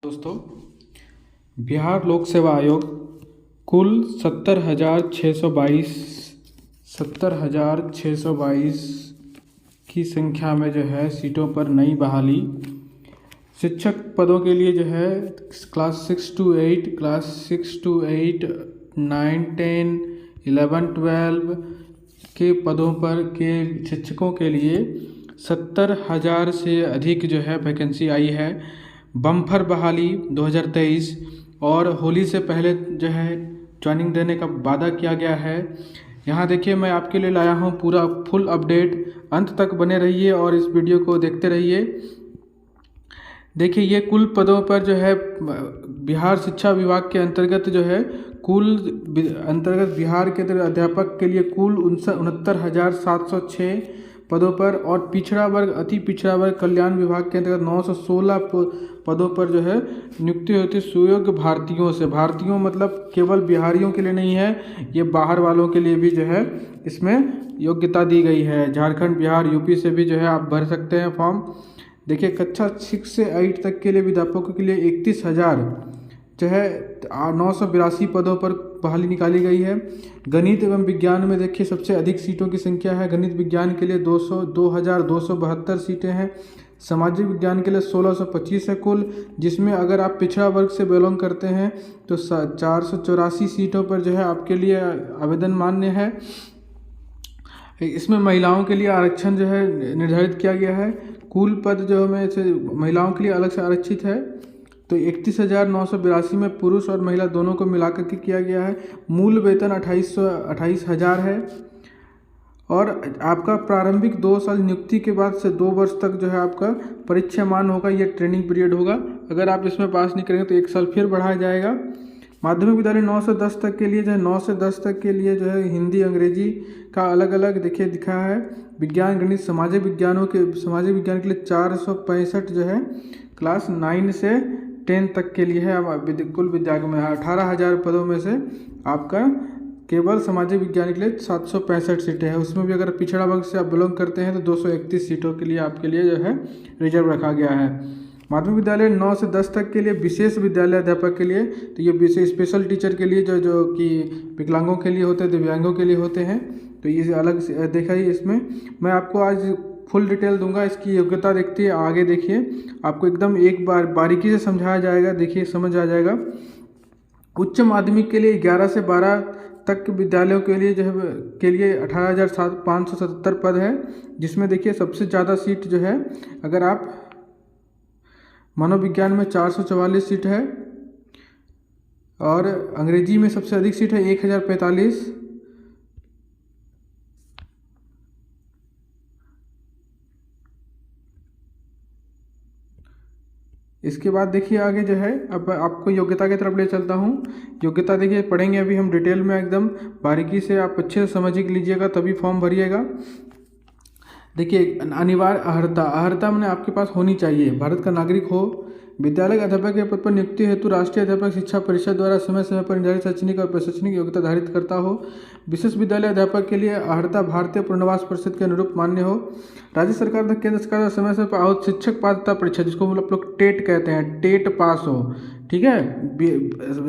दोस्तों, बिहार लोक सेवा आयोग कुल 70,622 की संख्या में जो है सीटों पर नई बहाली शिक्षक पदों के लिए जो है क्लास 6 to 8 9 10 11 12 के पदों पर के शिक्षकों के लिए 70,000 से अधिक जो है वैकेंसी आई है। बम्पर बहाली 2023 और होली से पहले जो है ज्वाइनिंग देने का वादा किया गया है। यहाँ देखिए, मैं आपके लिए लाया हूँ पूरा फुल अपडेट। अंत तक बने रहिए और इस वीडियो को देखते रहिए। देखिए, ये कुल पदों पर जो है बिहार शिक्षा विभाग के अंतर्गत जो है बिहार के अध्यापक के लिए कुल 69,706 पदों पर और पिछड़ा वर्ग अति पिछड़ा वर्ग कल्याण विभाग के अंतर्गत 916 पदों पर जो है नियुक्ति होती है सुयोग्य भारतीयों से। भारतीयों मतलब केवल बिहारियों के लिए नहीं है, ये बाहर वालों के लिए भी जो है इसमें योग्यता दी गई है। झारखंड, बिहार, यूपी से भी जो है आप भर सकते हैं फॉर्म। देखिए, कक्षा 6 से 8 तक के लिए अध्यापकों के लिए 31,000 जो है 982 पदों पर बहाली निकाली गई है। गणित एवं विज्ञान में देखिए सबसे अधिक सीटों की संख्या है। गणित विज्ञान के लिए 2,272 सीटें हैं। सामाजिक विज्ञान के लिए 1,625 है कुल, जिसमें अगर आप पिछड़ा वर्ग से बिलोंग करते हैं तो 484 सीटों पर जो है आपके लिए आवेदन मान्य है। इसमें महिलाओं के लिए आरक्षण जो है निर्धारित किया गया है। कुल पद जो में से महिलाओं के लिए अलग से आरक्षित है, तो 31,982 में पुरुष और महिला दोनों को मिलाकर के किया गया है। मूल वेतन 28,000 है और आपका प्रारंभिक 2 साल नियुक्ति के बाद से 2 वर्ष तक जो है आपका परीक्षामान होगा, ये ट्रेनिंग पीरियड होगा। अगर आप इसमें पास नहीं करेंगे तो 1 साल फिर बढ़ाया जाएगा। माध्यमिक विद्यालय 9 से 10 तक के लिए जो है 9 से 10 तक के लिए जो है हिंदी अंग्रेजी का अलग अलग देखिए दिखा है। विज्ञान, गणित, सामाजिक विज्ञान के लिए 465 जो है क्लास 9 से 10 तक के लिए है। अब कुल विद्यालय में 18,000 पदों में से आपका केवल सामाजिक विज्ञान के लिए 765 सीटें हैं। उसमें भी अगर पिछड़ा वर्ग से आप बिलोंग करते हैं तो 231 सीटों के लिए आपके लिए जो है रिजर्व रखा गया है। माध्यमिक विद्यालय 9 से 10 तक के लिए विशेष विद्यालय अध्यापक के लिए, तो ये विशेष स्पेशल टीचर के लिए जो कि विकलांगों के लिए होते हैं, दिव्यांगों के लिए होते हैं, तो ये अलग से देखा ही। इसमें मैं आपको आज फुल डिटेल दूंगा। इसकी योग्यता देखते हैं आगे, देखिए आपको एकदम एक बार बारीकी से समझाया जाएगा, देखिए समझ आ जाएगा। उच्च माध्यमिक के लिए 11 से 12 तक विद्यालयों के लिए जो है 18,577 पद है, जिसमें देखिए सबसे ज़्यादा सीट जो है अगर आप मनोविज्ञान में 444 सीट है और अंग्रेजी में सबसे अधिक सीट है 1,045। इसके बाद देखिए आगे जो है अब आपको योग्यता की तरफ ले चलता हूँ। योग्यता देखिए पढ़ेंगे अभी हम डिटेल में, एकदम बारीकी से आप अच्छे से समझ लीजिएगा तभी फॉर्म भरिएगा। देखिए, अनिवार्य अहर्ता मैंने आपके पास होनी चाहिए, भारत का नागरिक हो, विद्यालय के अध्यापक के पद पर नियुक्ति हेतु राष्ट्रीय अध्यापक शिक्षा परिषद द्वारा समय समय पर निर्धारित शैक्षणिक और प्रशैक्षणिक योग्यता धारित करता हो। विशेष विद्यालय अध्यापक के लिए अहर्ता भारतीय पुनर्वास परिषद के अनुरूप मान्य हो। राज्य सरकार तथा केंद्र सरकार द्वारा समय समय पर आयोजित शिक्षक पात्रता परीक्षा, जिसको हम लोग टेट कहते हैं, टेट पास हो, ठीक है,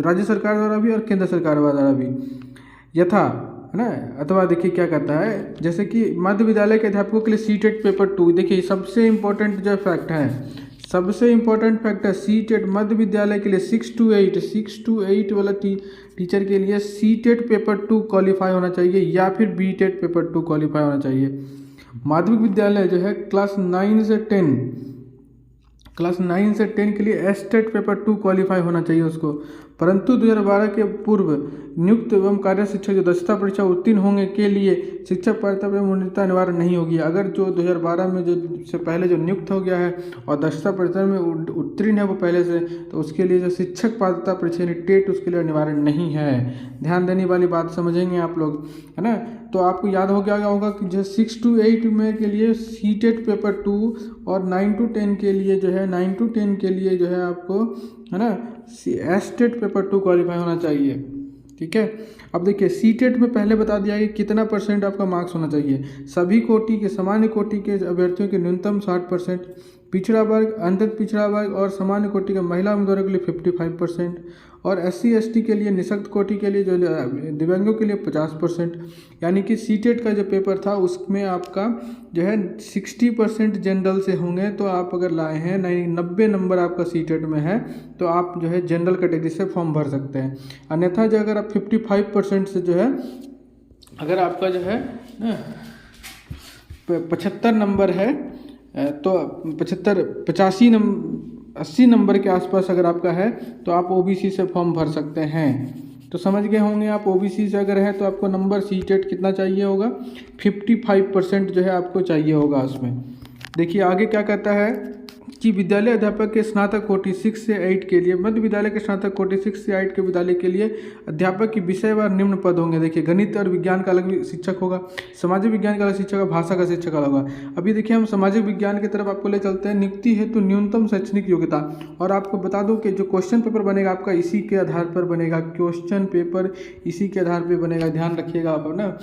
राज्य सरकार द्वारा भी और केंद्र सरकार द्वारा भी यथा, है ना। अथवा देखिए क्या कहता है, जैसे कि मध्य विद्यालय के अध्यापकों के लिए सीटेट पेपर 2, देखिए सबसे इम्पोर्टेंट जो फैक्ट है, सबसे इम्पोर्टेंट फैक्ट है सीटेट मध्य विद्यालय के लिए 6 to 8 वाला टीचर के लिए सीटेट पेपर 2 क्वालिफाई होना चाहिए या फिर बीटेट पेपर 2 क्वालिफाई होना चाहिए। माध्यमिक विद्यालय जो है क्लास 9 से 10 के लिए एस्टेट पेपर 2 क्वालिफाई होना चाहिए उसको। परंतु 2012 के पूर्व नियुक्त एवं कार्य शिक्षक जो दक्षता परीक्षा उत्तीर्ण होंगे के लिए शिक्षक पात्रता में मूल्यता अनिवार्य नहीं होगी। अगर जो 2012 में जो से पहले जो नियुक्त हो गया है और दक्षता परीक्षा में उत्तीर्ण है वो पहले से, तो उसके लिए जो शिक्षक पात्रता परीक्षा यानी टेट उसके लिए अनिवार्य नहीं है। ध्यान देने वाली बात समझेंगे आप लोग, है ना। तो आपको याद हो गया होगा कि जो 6 to 8 में के लिए सीटेट पेपर 2 और 9 to 10 के लिए जो है 9 to 10 के लिए जो है आपको, है ना, एस्टेट पेपर 2 क्वालिफाई होना चाहिए, ठीक है। अब देखिए सीटेट में पहले बता दिया कि कितना परसेंट आपका मार्क्स होना चाहिए। सभी कोटि के सामान्य कोटि के अभ्यर्थियों के न्यूनतम 60%, पिछड़ा वर्ग, अंतत पिछड़ा वर्ग और सामान्य कोटि के महिला उम्मीदवारों के लिए 55%, और SC/ST के लिए, निःशक्त कोटि के लिए, जो दिव्यांगों के लिए 50%। यानी कि सीटेट का जो पेपर था उसमें आपका जो है 60% जनरल से होंगे। तो आप अगर लाए हैं 90 नंबर आपका सीटेट में है तो आप जो है जनरल कैटेगरी से फॉर्म भर सकते हैं। अन्यथा जो अगर आप 55% से जो है, अगर आपका जो है 75 नंबर है तो 80 नंबर के आसपास अगर आपका है तो आप OBC से फॉर्म भर सकते हैं। तो समझ गए होंगे आप, OBC से अगर है तो आपको नंबर सीटेट कितना चाहिए होगा, 55% जो है आपको चाहिए होगा उसमें। देखिए आगे क्या कहता है कि विद्यालय अध्यापक के स्नातक कोटि 6 से 8 के लिए, मध्य विद्यालय के स्नातक कोटि 6 से 8 के विद्यालय के लिए अध्यापक की विषयवार निम्न पद होंगे। देखिए गणित और विज्ञान का अलग शिक्षक होगा, सामाजिक विज्ञान का अलग शिक्षक होगा, भाषा का शिक्षक अलग होगा। अभी देखिए हम सामाजिक विज्ञान की तरफ आपको ले चलते हैं। नियुक्ति हेतु न्यूनतम शैक्षणिक योग्यता, और आपको बता दूं कि जो क्वेश्चन पेपर बनेगा आपका इसी के आधार पर बनेगा, क्वेश्चन पेपर इसी के आधार पर बनेगा, ध्यान रखिएगा आप ना।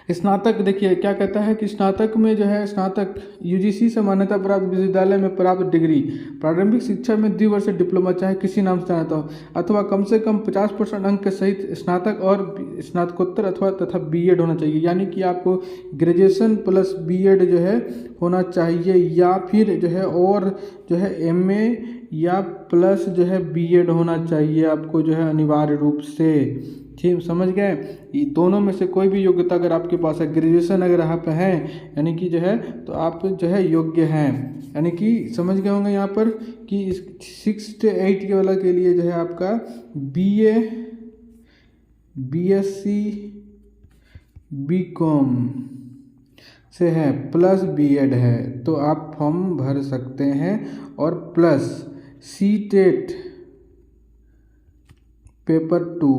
स्नातक देखिए क्या कहता है कि स्नातक में जो है, स्नातक UGC से मान्यता प्राप्त विश्वविद्यालय में प्राप्त डिग्री, प्रारंभिक शिक्षा में द्विवर्षीय डिप्लोमा चाहे किसी नाम से जाना हो, अथवा कम से कम 50% अंक के सहित स्नातक और स्नातकोत्तर अथवा तथा B.Ed होना चाहिए। यानी कि आपको ग्रेजुएशन प्लस B.Ed जो है होना चाहिए, या फिर जो है और जो है MA या प्लस जो है B.Ed होना चाहिए आपको जो है अनिवार्य रूप से। ठीक समझ गए, ये दोनों में से कोई भी योग्यता अगर आपके पास है, ग्रेजुएशन अगर आप हैं यानी कि जो है तो आप जो है योग्य हैं। यानी कि समझ गए होंगे यहाँ पर कि 6 से 8 के वाला के लिए जो है आपका BA, BSc, BCom से है प्लस B.Ed है तो आप फॉर्म भर सकते हैं, और प्लस सीटेट पेपर 2,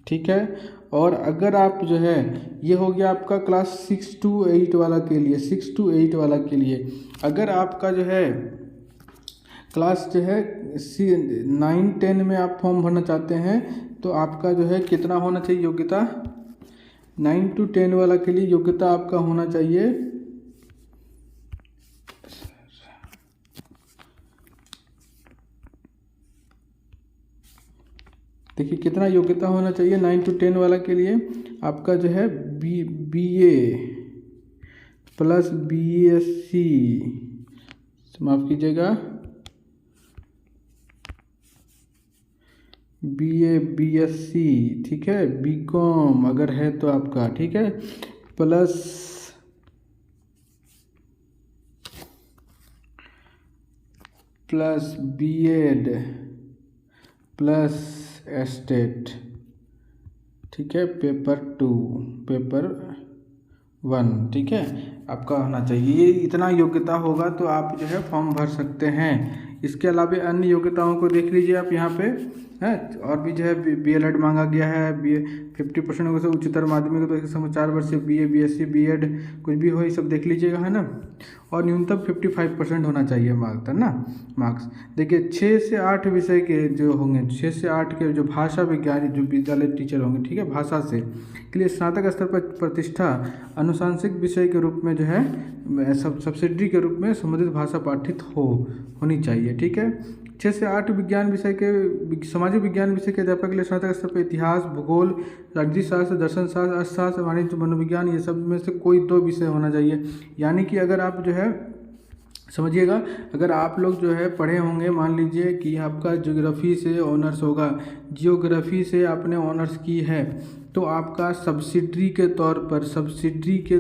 ठीक है। और अगर आप जो है, ये हो गया आपका क्लास 6 to 8 वाला के लिए, 6 to 8 वाला के लिए। अगर आपका जो है क्लास जो है 9-10 में आप फॉर्म भरना चाहते हैं तो आपका जो है कितना होना चाहिए योग्यता, 9 to 10 वाला के लिए योग्यता आपका होना चाहिए देखिए कितना योग्यता होना चाहिए 9 to 10 वाला के लिए आपका जो है BA प्लस BSc, माफ़ कीजिएगा, BA BSc, ठीक है, BCom अगर है तो आपका, ठीक है, प्लस B.Ed प्लस एस्टेट, ठीक है, पेपर 2 पेपर 1, ठीक है, आपका होना चाहिए। ये इतना योग्यता होगा तो आप जो है फॉर्म भर सकते हैं। इसके अलावा अन्य योग्यताओं को देख लीजिए आप यहाँ पे है, और भी जो है B.Ed मांगा गया है, 50% से उच्चतर माध्यमिक तो समय 4 वर्ष से BA BSc B.Ed कुछ भी हो, ये सब देख लीजिएगा, है ना। और न्यूनतम 55% होना चाहिए मार्क्स, है ना, मार्क्स। देखिए 6 से 8 विषय के जो होंगे, 6 से 8 के जो भाषा विज्ञानी जो विद्यालय टीचर होंगे, ठीक है, भाषा से के लिए स्नातक स्तर पर प्रतिष्ठा अनुशांसिक विषय के रूप में जो है सब्सिडरी के रूप में संबंधित भाषा पाठित होनी चाहिए, ठीक है। 6 से 8 विज्ञान विषय के, सामाजिक विज्ञान विषय के अध्यापक के लिए स्नातक स्तर पर इतिहास, भूगोल, राजनीति शास्त्र, दर्शन शास्त्र, अर्थशास्त्र, वाणिज्य, मनोविज्ञान, ये सब में से कोई 2 विषय होना चाहिए। यानी कि अगर आप जो है समझिएगा, अगर आप लोग जो है पढ़े होंगे, मान लीजिए कि आपका ज्योग्राफी से ऑनर्स होगा, जियोग्राफी से आपने ऑनर्स की है तो आपका सब्सिडरी के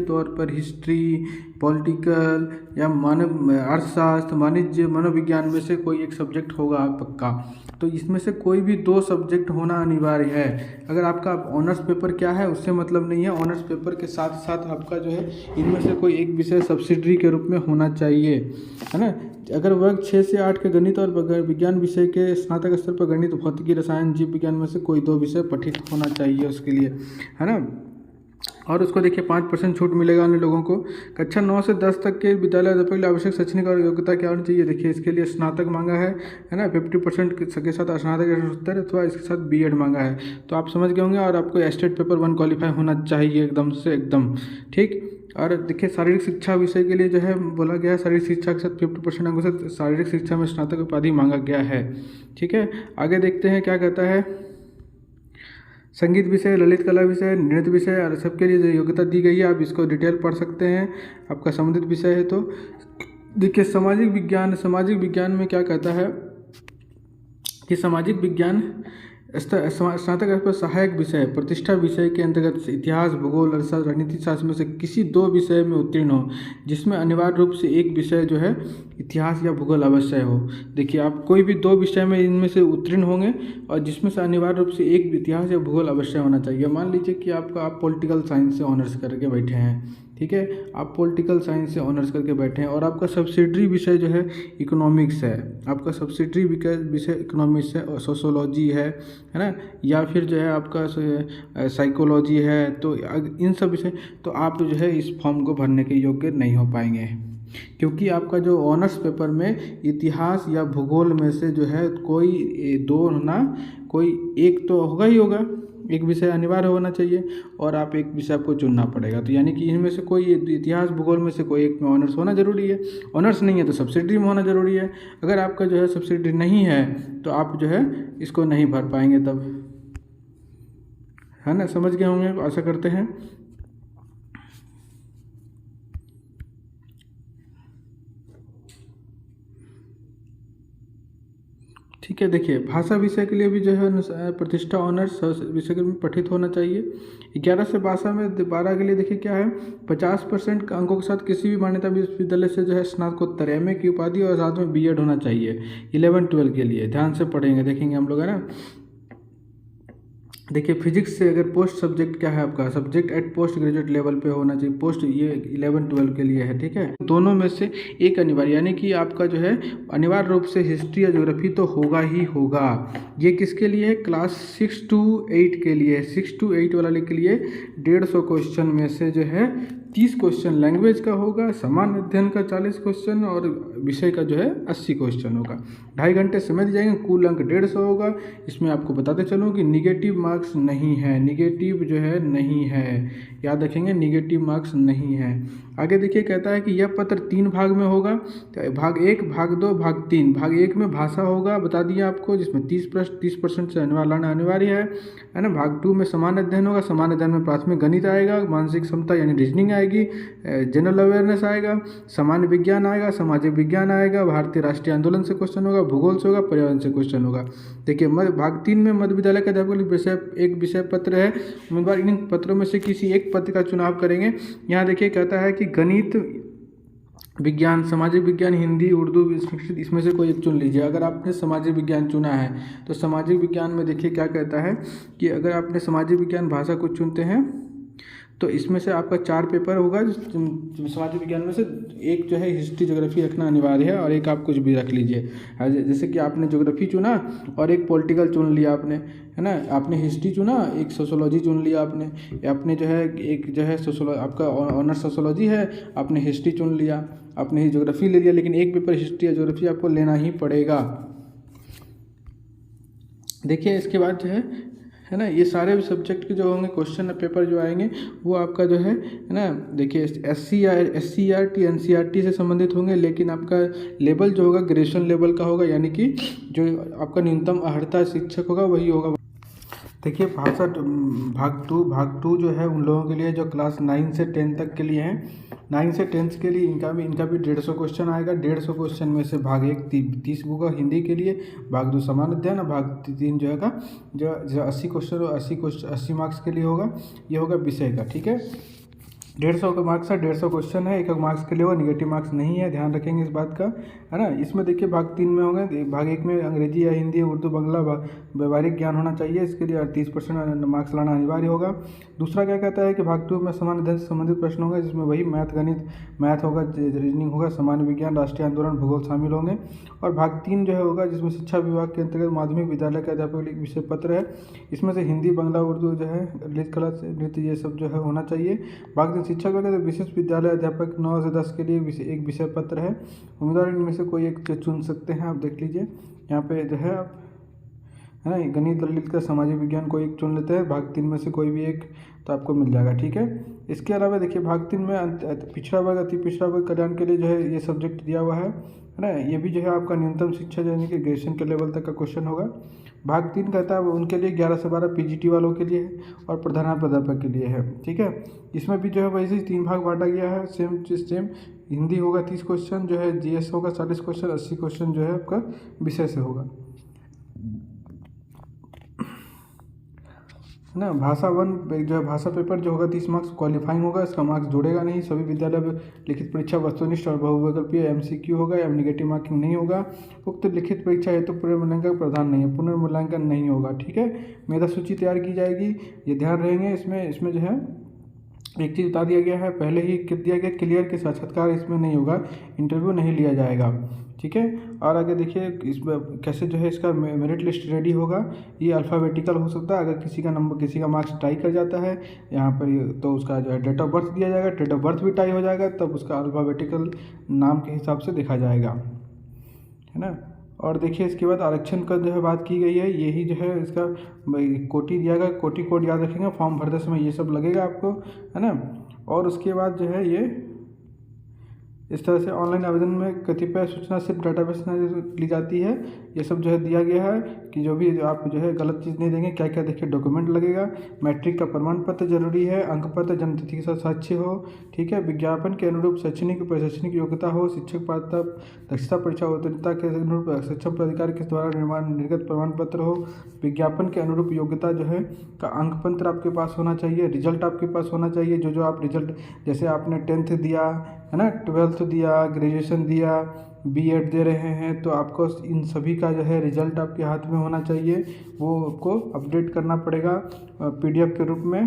तौर पर हिस्ट्री, पॉलिटिकल या मानव अर्थशास्त्र, वाणिज्य, मनोविज्ञान में से कोई एक सब्जेक्ट होगा पक्का। तो इसमें से कोई भी 2 सब्जेक्ट होना अनिवार्य है। अगर आपका ऑनर्स पेपर क्या है उससे मतलब नहीं है, ऑनर्स पेपर के साथ साथ आपका जो है इनमें से कोई एक विषय सब्सिडरी के रूप में होना चाहिए, है ना। अगर वर्ग 6 से 8 के गणित और विज्ञान विषय के स्नातक स्तर पर गणित, भौतिकी, रसायन, जीव विज्ञान में से कोई 2 विषय पठित होना चाहिए उसके लिए, है ना। और उसको देखिए 5% छूट मिलेगा उन लोगों को। कक्षा 9 से 10 तक के विद्यालय अध्यापक के लिए आवश्यक शैक्षणिक और योग्यता क्या होनी चाहिए, देखिए इसके लिए स्नातक मांगा है ना, 50% के साथ स्नातक अथवा इसके साथ B.Ed मांगा है। तो आप समझ गए होंगे, और आपको एस्टेट पेपर 1 क्वालिफाई होना चाहिए एकदम से, एकदम ठीक। और देखिए शारीरिक शिक्षा विषय के लिए जो है बोला गया है शारीरिक शिक्षा के साथ 50% अंकों से शारीरिक शिक्षा में स्नातक उपाधि मांगा गया है। ठीक है, आगे देखते हैं क्या कहता है। संगीत विषय, ललित कला विषय, नृत्य विषय और सबके लिए जो योग्यता दी गई है आप इसको डिटेल पढ़ सकते हैं, आपका संबंधित विषय है। तो देखिए सामाजिक विज्ञान में क्या कहता है कि सामाजिक विज्ञान स्नातक स्तर पर सहायक विषय प्रतिष्ठा विषय के अंतर्गत इतिहास, भूगोल, अर्थशास्त्र, राजनीति शास्त्र में से किसी 2 विषय में उत्तीर्ण हो, जिसमें अनिवार्य रूप से एक विषय जो है इतिहास या भूगोल अवश्य हो। देखिए आप कोई भी 2 विषय में इनमें से उत्तीर्ण होंगे और जिसमें से अनिवार्य रूप से एक इतिहास या भूगोल अवश्य होना चाहिए। मान लीजिए कि आप पॉलिटिकल साइंस से ऑनर्स करके बैठे हैं, ठीक है, आप पॉलिटिकल साइंस से ऑनर्स करके बैठे हैं और आपका सब्सिडरी विषय जो है इकोनॉमिक्स है, आपका सब्सिडरी विषय इकोनॉमिक्स है और सोशोलॉजी है ना, या फिर जो है आपका साइकोलॉजी है। तो इन सब विषय तो आप जो है इस फॉर्म को भरने के योग्य नहीं हो पाएंगे, क्योंकि आपका जो ऑनर्स पेपर में इतिहास या भूगोल में से जो है कोई 2 ना कोई एक तो होगा ही होगा, एक विषय अनिवार्य होना चाहिए और आप एक विषय आपको चुनना पड़ेगा। तो यानी कि इनमें से कोई इतिहास भूगोल में से कोई एक में ऑनर्स होना जरूरी है। ऑनर्स नहीं है तो सब्सिडरी में होना जरूरी है। अगर आपका जो है सब्सिडरी नहीं है तो आप जो है इसको नहीं भर पाएंगे तब, है ना, समझ गए होंगे आशा करते हैं। ठीक है, देखिए भाषा विषय के लिए भी जो है प्रतिष्ठा ऑनर्स विषय के में पठित होना चाहिए। 11 से भाषा में 12 के लिए देखिए क्या है 50% अंकों के साथ किसी भी मान्यता विश्वविद्यालय से जो है स्नातकोत्तर एमए की उपाधि और साथ में बीएड होना चाहिए। 11-12 के लिए ध्यान से पढ़ेंगे, देखेंगे हम लोग, है ना। देखिए फिजिक्स से अगर पोस्ट सब्जेक्ट क्या है आपका subject at post graduate level पे होना चाहिए, पोस्ट ये 11-12 के लिए है। ठीक है, दोनों में से एक अनिवार्य, यानी कि आपका जो है अनिवार्य रूप से हिस्ट्री या ज्योग्राफी तो होगा ही होगा। ये किसके लिए है, क्लास 6 to 8 के लिए, 6 to 8 वाले के लिए 150 क्वेश्चन में से जो है 30 क्वेश्चन लैंग्वेज का होगा, सामान्य अध्ययन का 40 क्वेश्चन और विषय का जो है 80 क्वेश्चन होगा। 2.5 घंटे समय दिए जाएंगे, कुल अंक 150 होगा। इसमें आपको बताते चलूँ कि निगेटिव मार्क्स नहीं है, निगेटिव जो है नहीं है, याद रखेंगे निगेटिव मार्क्स नहीं है। आगे देखिए कहता है कि यह पत्र 3 भाग में होगा, भाग 1, भाग 2, भाग 3। भाग 1 में भाषा होगा, बता दिया आपको, जिसमें 30% से अनिवार्य है ना। भाग 2 में सामान्य अध्ययन होगा, सामान्य अध्ययन में प्राथमिक गणित आएगा, मानसिक क्षमता यानी रीजनिंग आएगी, जनरल अवेयरनेस आएगा, सामान्य विज्ञान आएगा, सामाजिक विज्ञान आएगा, भारतीय राष्ट्रीय आंदोलन से क्वेश्चन होगा, भूगोल से होगा, पर्यावरण से क्वेश्चन होगा। देखिए भाग 3 में मध्य विद्यालय के अध्यापक विषय एक विषय पत्र है, उम्मीदवार इन पत्रों में से किसी एक पत्र का चुनाव करेंगे। यहाँ देखिए कहता है कि गणित, विज्ञान, सामाजिक विज्ञान, हिंदी, उर्दू, संस्कृत, इसमें से कोई एक चुन लीजिए। अगर आपने सामाजिक विज्ञान चुना है तो सामाजिक विज्ञान में देखिए क्या कहता है कि अगर आपने सामाजिक विज्ञान भाषा को चुनते हैं तो इसमें से आपका 4 पेपर होगा। सामाजिक विज्ञान में से एक जो है हिस्ट्री ज्योग्राफी रखना अनिवार्य है और एक आप कुछ भी रख लीजिए। जैसे कि आपने ज्योग्राफी चुना और एक पॉलिटिकल चुन लिया आपने, है ना, आपने हिस्ट्री चुना, एक सोशोलॉजी चुन लिया आपने जो है एक जो है आपका ऑनर्स सोशोलॉजी है, आपने हिस्ट्री चुन लिया, आपने ही ज्योग्राफी ले लिया, लेकिन एक पेपर हिस्ट्री या ज्योग्राफी आपको लेना ही पड़ेगा। देखिए इसके बाद जो है ना, ये सारे सब्जेक्ट के जो होंगे क्वेश्चन पेपर जो आएंगे वो आपका जो है ना, देखिए SCERT NCERT से संबंधित होंगे, लेकिन आपका लेवल जो होगा ग्रेजुएशन लेवल का होगा, यानी कि जो आपका न्यूनतम अर्हता शिक्षक होगा वही होगा। देखिए भाषा भाग टू जो है उन लोगों के लिए जो क्लास 9 से 10 तक के लिए हैं। 9 से 10 के लिए इनका भी 150 क्वेश्चन आएगा। 150 क्वेश्चन में से भाग 1 30 होगा हिंदी के लिए, भाग 2 सामान्य अध्ययन, भाग 3 जो है जो 80 क्वेश्चन 80 मार्क्स के लिए होगा। ये होगा विषय का, ठीक है। 150 का मार्क्स है, 150 क्वेश्चन है, 1 मार्क्स के लिए होगा, निगेटिव मार्क्स नहीं है, ध्यान रखेंगे इस बात का, है ना। इसमें देखिए भाग 3 में होंगे, भाग 1 में अंग्रेजी या हिंदी, उर्दू, बांग्ला, व्यवहारिक ज्ञान होना चाहिए, इसके लिए 38% मार्क्स लाना अनिवार्य होगा। दूसरा क्या कहता है कि भाग 2 में सामान्य अध्ययन से संबंधित प्रश्न होगा, जिसमें वही मैथ होगा, रीजनिंग होगा, सामान्य विज्ञान, राष्ट्रीय आंदोलन, भूगोल शामिल होंगे। और भाग 3 जो है होगा जिसमें शिक्षा विभाग के अंतर्गत माध्यमिक विद्यालय के अध्यापक विषय पत्र है, इसमें से हिंदी, बांग्ला, उर्दू जो है, ललित कला, नृत्य, ये सब जो है होना चाहिए। भाग 3 शिक्षक का विशेष विद्यालय अध्यापक 9 से 10 के लिए एक विषय पत्र है। उम्मीदवार इनमें से कोई एक चुन सकते हैं, आप देख लीजिए यहाँ पे जो है आप है ना। गणित, ललित का, सामाजिक विज्ञान कोई एक चुन लेते हैं, भाग 3 में से कोई भी एक, तो आपको मिल जाएगा। ठीक है, इसके अलावा देखिए भाग 3 में पिछड़ा वर्ग, अति पिछड़ा वर्ग कल्याण के लिए जो है ये सब्जेक्ट दिया हुआ है ना। ये भी जो है आपका न्यूनतम शिक्षा जो है कि ग्रेजुएशन के लेवल तक का क्वेश्चन होगा। भाग 3 कहता है उनके लिए 11 से 12 पीजीटी वालों के लिए है और प्रधानाध्यापक के लिए है। ठीक है, इसमें भी जो है वैसे ही 3 भाग बांटा गया है, सेम। हिंदी होगा 30 क्वेश्चन, जो है जीएस होगा 40 क्वेश्चन, 80 क्वेश्चन जो है आपका विषय से होगा, है ना। भाषा 1 जो है भाषा पेपर जो होगा 30 मार्क्स क्वालिफाइंग होगा, इसका मार्क्स जुड़ेगा नहीं। सभी विद्यालय में लिखित परीक्षा वस्तुनिष्ठ और बहुविकल्पीय एमसीक्यू होगा या नेगेटिव मार्किंग नहीं होगा। उक्त लिखित परीक्षा हेतु पुनर्मूल्यांकन प्रदान नहीं है, पुनर्मूल्यांकन नहीं होगा। ठीक है, मेधा सूची तैयार की जाएगी, ये ध्यान रहेंगे। इसमें जो है एक चीज़ बता दिया गया है, पहले ही कर दिया गया क्लियर के साक्षात्कार इसमें नहीं होगा, इंटरव्यू नहीं लिया जाएगा। ठीक है, और आगे देखिए इसमें कैसे जो है इसका मेरिट लिस्ट रेडी होगा। ये अल्फ़ाबेटिकल हो सकता है, अगर किसी का मार्क्स टाई कर जाता है यहाँ पर तो उसका जो है डेट ऑफ बर्थ दिया जाएगा, डेट ऑफ बर्थ भी टाई हो जाएगा तब उसका अल्फ़ाबेटिकल नाम के हिसाब से देखा जाएगा, है ना। और देखिए इसके बाद आरक्षण का जो है बात की गई है, यही जो है इसका कोटि दिया गया, कोटि कोड याद रखेंगे, फॉर्म भरते समय ये सब लगेगा आपको, है ना। और उसके बाद जो है ये इस तरह से ऑनलाइन आवेदन में कतिपय सूचना सिर्फ डाटाबेस में ली जाती है, ये सब जो है दिया गया है कि जो भी आप जो है गलत चीज़ नहीं देंगे। क्या क्या देखिए डॉक्यूमेंट लगेगा, मैट्रिक का प्रमाण पत्र जरूरी है, अंक पत्र जन्मतिथि के साथ साक्ष्य हो। ठीक है, विज्ञापन के अनुरूप शैक्षणिक प्रशैक्षणिक योग्यता हो, शिक्षक पात्रता दक्षता परीक्षा उत्तीर्णता के अनुरूप सक्षम प्राधिकार के द्वारा निर्गत प्रमाण पत्र हो। विज्ञापन के अनुरूप योग्यता जो है का अंक पत्र आपके पास होना चाहिए, रिजल्ट आपके पास होना चाहिए। जो आप रिजल्ट जैसे आपने 10th दिया है ना, 12th दिया, ग्रेजुएशन दिया, बीएड दे रहे हैं, तो आपको इन सभी का जो है रिजल्ट आपके हाथ में होना चाहिए, वो आपको अपडेट करना पड़ेगा पीडीएफ के रूप में।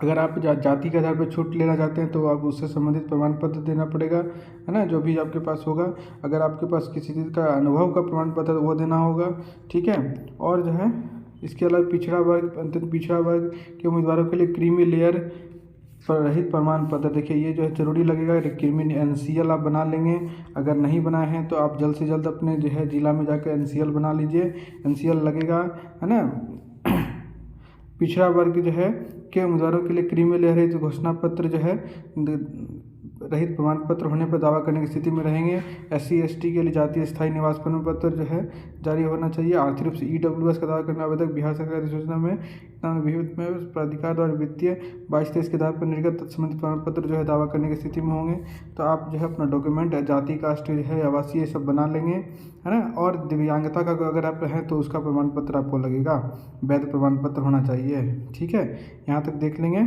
अगर आप जाति के आधार पर छूट लेना चाहते हैं तो आप उससे संबंधित प्रमाण पत्र देना पड़ेगा, है ना, जो भी आपके पास होगा। अगर आपके पास किसी चीज़ का अनुभव का प्रमाण पत्र वो देना होगा। ठीक है, और जो है इसके अलावा पिछड़ा वर्ग, अत्यंत पिछड़ा वर्ग के उम्मीदवारों के लिए क्रीमी लेयर पर रहित प्रमाण पत्र, देखिए ये जो है जरूरी लगेगा। क्रीमी एनसीएल आप बना लेंगे, अगर नहीं बनाए हैं तो आप जल्द से जल्द अपने जो है जिला में जाकर एनसीएल बना लीजिए, एनसीएल लगेगा, है ना। पिछड़ा वर्ग जो है के उम्मीदवारों के लिए क्रीमी लेयर रहित घोषणा पत्र जो है रहित प्रमाण पत्र होने पर दावा करने की स्थिति में रहेंगे। SC ST के लिए जातीय स्थायी निवास प्रमाण पत्र जो है जारी होना चाहिए। आर्थिक रूप से EWS का दावा करने आवेदक बिहार सरकार की सूचना में प्राधिकार द्वारा वित्तीय 22-23 के आधार पर निर्गत संबंधित प्रमाण पत्र जो है दावा करने की स्थिति में होंगे। तो आप जो है अपना डॉक्यूमेंट जाति कास्ट जो है आवासीय सब बना लेंगे, है ना। और दिव्यांगता का अगर आप हैं तो उसका प्रमाण पत्र आपको लगेगा, वैध प्रमाण पत्र होना चाहिए। ठीक है, यहाँ तक देख लेंगे।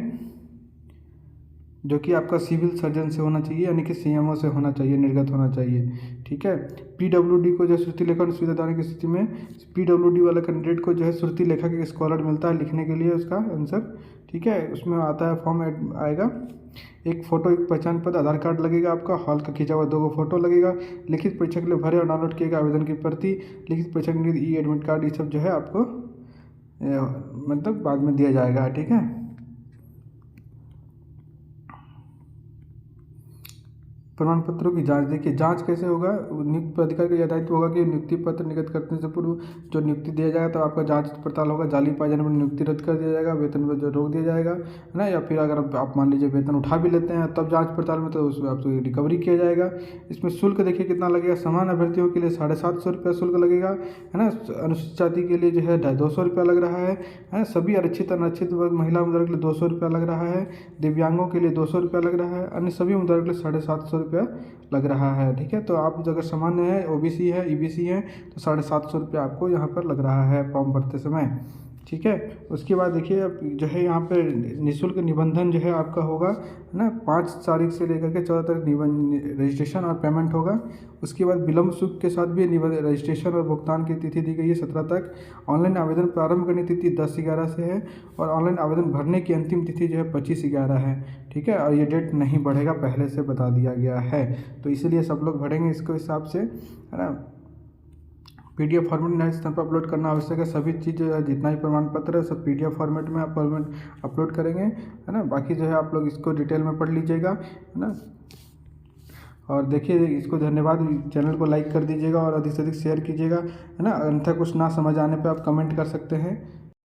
जो कि आपका सिविल सर्जन से होना चाहिए, यानी कि CMO से होना चाहिए, निर्गत होना चाहिए। ठीक है, PWD को जो श्रुति लेखन सुविधा देने की स्थिति में PWD वाले कैंडिडेट को जो है श्रुति लेखक एक स्कॉलर मिलता है लिखने के लिए उसका आंसर। ठीक है, उसमें आता है फॉर्म आएगा, एक फ़ोटो, एक पहचान पत्र, आधार कार्ड लगेगा आपका, हॉल का खींचा हुआ 2 फोटो लगेगा, लिखित परीक्षा के लिए भरे और डाउनलोड किए गए आवेदन की प्रति, लिखित परीक्षा के लिए एडमिट कार्ड, ये सब जो है आपको मतलब बाद में दिया जाएगा। ठीक है, प्रमाण पत्रों की जांच, देखिए जांच कैसे होगा, नियुक्त प्राधिकार का यह दायित्व होगा कि नियुक्ति पत्र निर्गत करने से पूर्व जो नियुक्ति दिया जाएगा तो आपका जांच पड़ताल होगा, जाली पाए जाने पर नियुक्ति रद्द कर दिया जाएगा, वेतन पर जो रोक दिया जाएगा, है ना। या फिर अगर आप मान लीजिए वेतन उठा भी लेते हैं तब जांच पड़ताल में तो उसमें आपको रिकवरी किया जाएगा। इसमें शुल्क देखिए कितना लगेगा, समान अभ्यर्थियों के लिए 750 रुपया शुल्क लगेगा, है ना। अनुसूचित जाति के लिए जो है 250 रुपया लग रहा है। सभी आरक्षित अनारक्षित वर्ग महिला उम्मीदवारों के लिए 200 रुपया लग रहा है, दिव्यांगों के लिए 200 रुपया लग रहा है, अन्य सभी उम्मीदवारों के लिए 750 रुपया लग रहा है। ठीक है, तो आप अगर सामान्य है, OBC है, EBC है तो 750 रुपया आपको यहाँ पर लग रहा है फॉर्म भरते समय। ठीक है, उसके बाद देखिए अब जो है यहाँ पे निःशुल्क निबंधन जो है आपका होगा, है ना। 5 तारीख से लेकर के 14 तक रजिस्ट्रेशन और पेमेंट होगा। उसके बाद विलम्ब शुल्क के साथ भी रजिस्ट्रेशन और भुगतान की तिथि दी गई है 17 तक। ऑनलाइन आवेदन प्रारंभ करने की तिथि 10/11 से है और ऑनलाइन आवेदन भरने की अंतिम तिथि जो है 25/11 है। ठीक है, और ये डेट नहीं बढ़ेगा, पहले से बता दिया गया है, तो इसीलिए सब लोग भरेंगे इसके हिसाब से, है ना। PDF फॉर्मेट नए स्थान पर अपलोड करना आवश्यक है। सभी चीज़ जितना भी प्रमाण पत्र है सब PDF फॉर्मेट में आप अपलोड करेंगे, है ना। बाकी जो है आप लोग इसको डिटेल में पढ़ लीजिएगा, है ना। और देखिए इसको धन्यवाद, चैनल को लाइक कर दीजिएगा और अधिक से अधिक शेयर कीजिएगा, है ना। अन्यथा कुछ ना समझ आने पे आप कमेंट कर सकते हैं।